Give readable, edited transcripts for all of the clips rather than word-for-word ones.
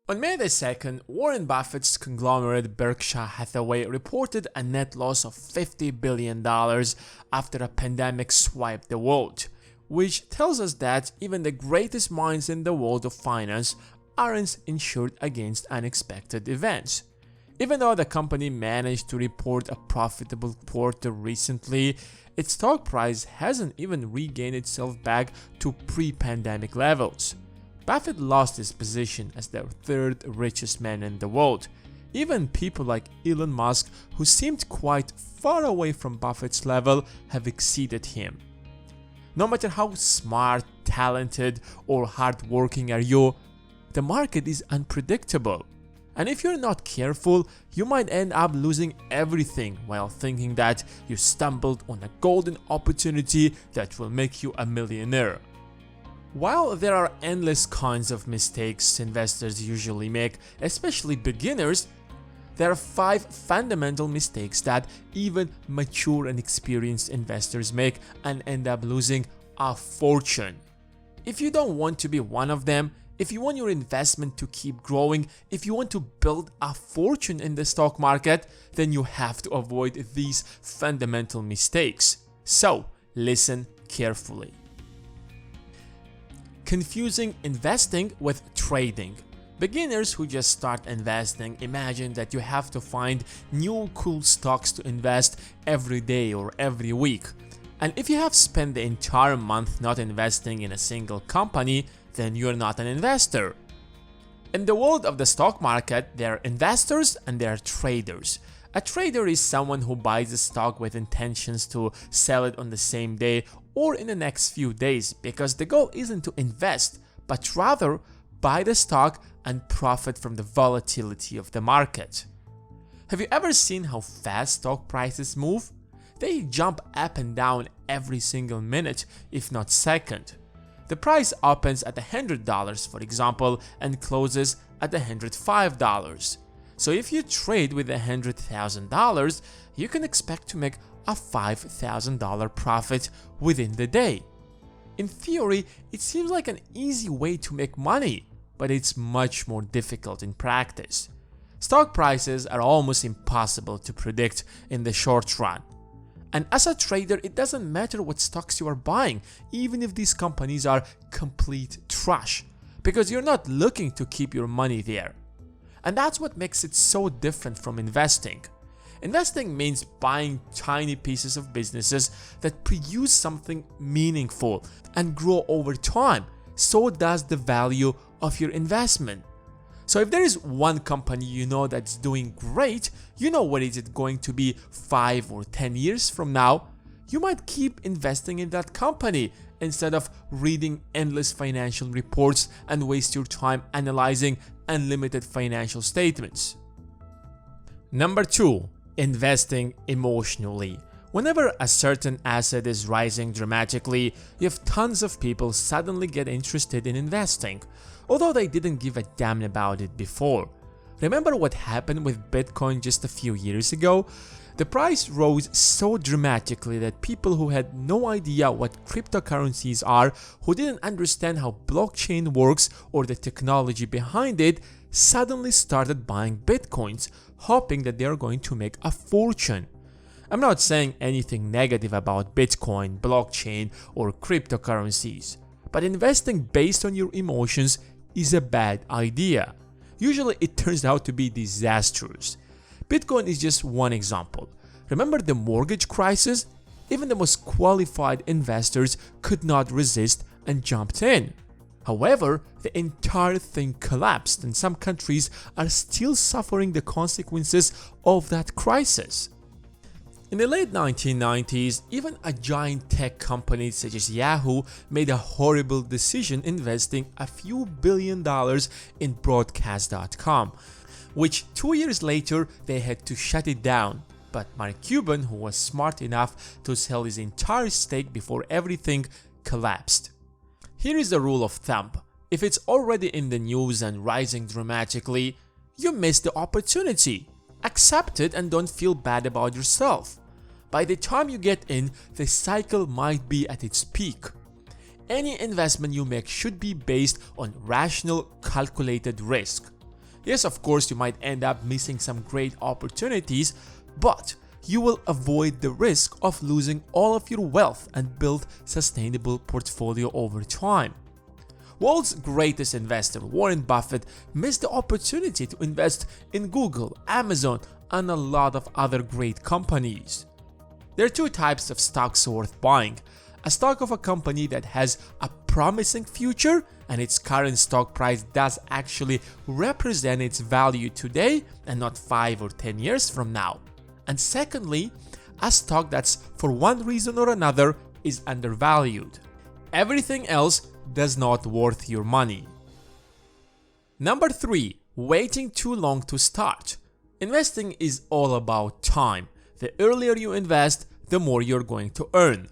On May the 2nd, Warren Buffett's conglomerate Berkshire Hathaway reported a net loss of $50 billion after a pandemic swiped the world, which tells us that even the greatest minds in the world of finance aren't insured against unexpected events. Even though the company managed to report a profitable quarter recently, its stock price hasn't even regained itself back to pre-pandemic levels. Buffett lost his position as the third richest man in the world. Even people like Elon Musk, who seemed quite far away from Buffett's level, have exceeded him. No matter how smart, talented, or hardworking are you, the market is unpredictable. And if you're not careful, you might end up losing everything while thinking that you stumbled on a golden opportunity that will make you a millionaire. While there are endless kinds of mistakes investors usually make, especially beginners, there are 5 fundamental mistakes that even mature and experienced investors make and end up losing a fortune. If you don't want to be one of them, if you want your investment to keep growing, if you want to build a fortune in the stock market, then you have to avoid these fundamental mistakes. So, listen carefully. Confusing investing with trading. Beginners who just start investing imagine that you have to find new cool stocks to invest every day or every week. And if you have spent the entire month not investing in a single company, then you're not an investor. In the world of the stock market, there are investors and there are traders. A trader is someone who buys a stock with intentions to sell it on the same day or in the next few days, because the goal isn't to invest, but rather buy the stock and profit from the volatility of the market. Have you ever seen how fast stock prices move? They jump up and down every single minute, if not second. The price opens at $100, for example, and closes at $105. So if you trade with $100,000, you can expect to make a $5,000 profit within the day. In theory, it seems like an easy way to make money, but it's much more difficult in practice. Stock prices are almost impossible to predict in the short run. And as a trader, it doesn't matter what stocks you are buying, even if these companies are complete trash, because you're not looking to keep your money there. And that's what makes it so different from investing. Investing means buying tiny pieces of businesses that produce something meaningful and grow over time. So does the value of your investment. So if there is one company you know that's doing great, you know what is it going to be 5 or 10 years from now, you might keep investing in that company instead of reading endless financial reports and waste your time analyzing unlimited financial statements. Number 2. Investing emotionally. Whenever a certain asset is rising dramatically, you have tons of people suddenly get interested in investing, although they didn't give a damn about it before. Remember what happened with Bitcoin just a few years ago? The price rose so dramatically that people who had no idea what cryptocurrencies are, who didn't understand how blockchain works or the technology behind it, suddenly started buying Bitcoins, hoping that they are going to make a fortune. I'm not saying anything negative about Bitcoin, blockchain, or cryptocurrencies, but investing based on your emotions is a bad idea. Usually it turns out to be disastrous. Bitcoin is just one example. Remember the mortgage crisis? Even the most qualified investors could not resist and jumped in. However, the entire thing collapsed and some countries are still suffering the consequences of that crisis. In the late 1990s, even a giant tech company such as Yahoo made a horrible decision investing a few $billions in Broadcast.com, which 2 years later they had to shut it down. But Mark Cuban, who was smart enough to sell his entire stake before everything collapsed. Here is the rule of thumb: if it's already in the news and rising dramatically, you missed the opportunity. Accept it and don't feel bad about yourself. By the time you get in, the cycle might be at its peak. Any investment you make should be based on rational, calculated risk. Yes, of course, you might end up missing some great opportunities, but you will avoid the risk of losing all of your wealth and build sustainable portfolio over time. World's greatest investor, Warren Buffett, missed the opportunity to invest in Google, Amazon, and a lot of other great companies. There are two types of stocks worth buying: a stock of a company that has a promising future and its current stock price does actually represent its value today and not 5 or 10 years from now. And secondly, a stock that's for one reason or another is undervalued. Everything else does not worth your money. Number 3. Waiting too long to start. Investing is all about time. The earlier you invest, the more you're going to earn.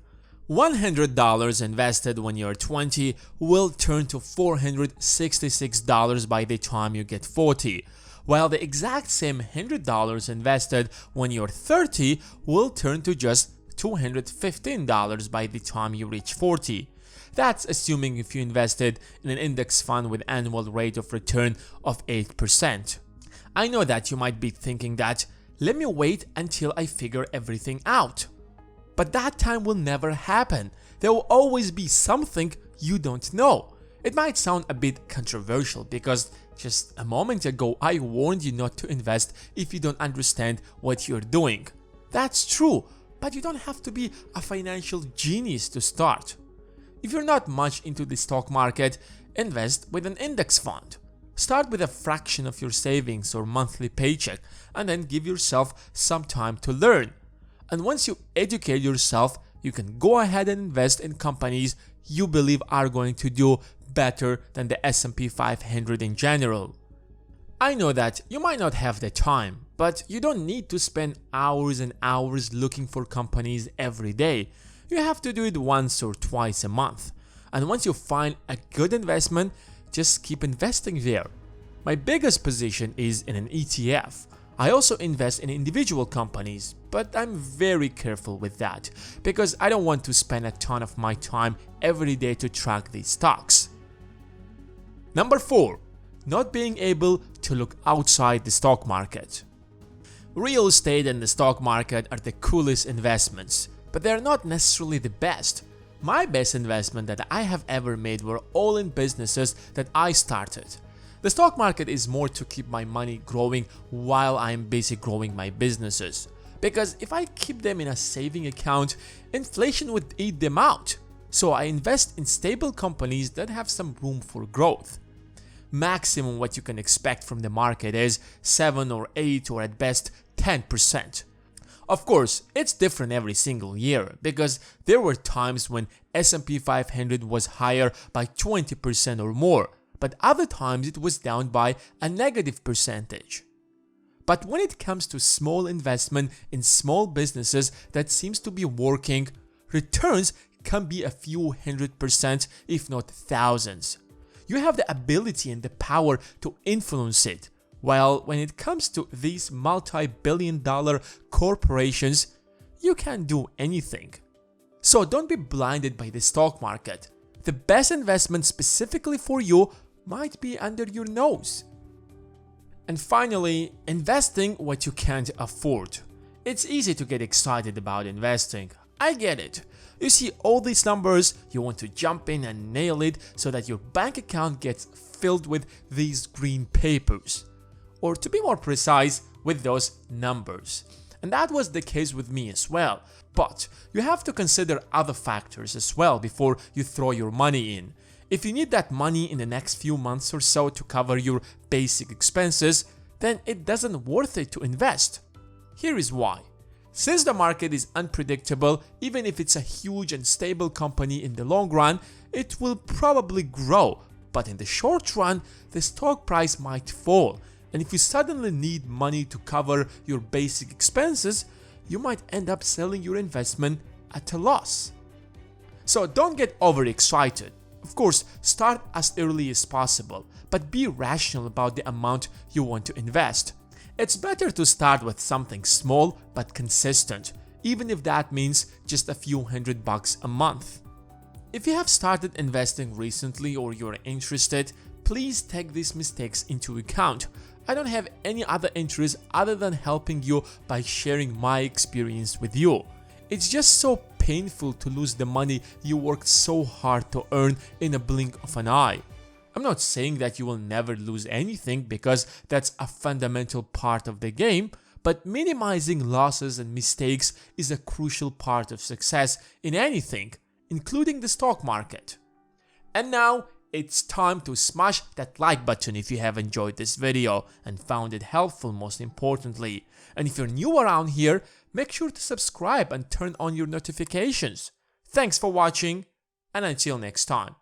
$100 invested when you're 20 will turn to $466 by the time you get 40, while the exact same $100 invested when you're 30 will turn to just $215 by the time you reach 40. That's assuming if you invested in an index fund with annual rate of return of 8%. I know that you might be thinking that, let me wait until I figure everything out. But that time will never happen. There will always be something you don't know. It might sound a bit controversial because just a moment ago I warned you not to invest if you don't understand what you're doing. That's true, but you don't have to be a financial genius to start. If you're not much into the stock market, invest with an index fund. Start with a fraction of your savings or monthly paycheck and then give yourself some time to learn. And once you educate yourself, you can go ahead and invest in companies you believe are going to do better than the S&P 500 in general. I know that you might not have the time, but you don't need to spend hours and hours looking for companies every day. You have to do it once or twice a month. And once you find a good investment, just keep investing there. My biggest position is in an ETF. I also invest in individual companies, but I'm very careful with that because I don't want to spend a ton of my time every day to track these stocks. Number 4. Not being able to look outside the stock market. Real estate and the stock market are the coolest investments, but they're not necessarily the best. My best investment that I have ever made were all in businesses that I started. The stock market is more to keep my money growing while I'm busy growing my businesses. Because if I keep them in a saving account, inflation would eat them out. So I invest in stable companies that have some room for growth. Maximum what you can expect from the market is 7 or 8 or at best 10%. Of course, it's different every single year because there were times when S&P 500 was higher by 20% or more. But other times it was down by a negative percentage. But when it comes to small investment in small businesses that seems to be working, returns can be a few 100% if not thousands. You have the ability and the power to influence it, while when it comes to these multi-billion-dollar corporations, you can't do anything. So don't be blinded by the stock market. The best investment specifically for you might be under your nose. And finally, investing what you can't afford. It's easy to get excited about investing. I get it. You see all these numbers, you want to jump in and nail it so that your bank account gets filled with these green papers. Or to be more precise, with those numbers. And that was the case with me as well. But you have to consider other factors as well before you throw your money in. If you need that money in the next few months or so to cover your basic expenses, then it doesn't worth it to invest. Here is why. Since the market is unpredictable, even if it's a huge and stable company in the long run, it will probably grow. But in the short run, the stock price might fall. And if you suddenly need money to cover your basic expenses, you might end up selling your investment at a loss. So don't get overexcited. Of course, start as early as possible, but be rational about the amount you want to invest. It's better to start with something small but consistent, even if that means just a few $100 a month. If you have started investing recently or you're interested, please take these mistakes into account. I don't have any other interest other than helping you by sharing my experience with you. It's just so painful to lose the money you worked so hard to earn in a blink of an eye. I'm not saying that you will never lose anything, because that's a fundamental part of the game, but minimizing losses and mistakes is a crucial part of success in anything, including the stock market. And now, it's time to smash that like button if you have enjoyed this video and found it helpful, most importantly. And if you're new around here, make sure to subscribe and turn on your notifications. Thanks for watching, and until next time.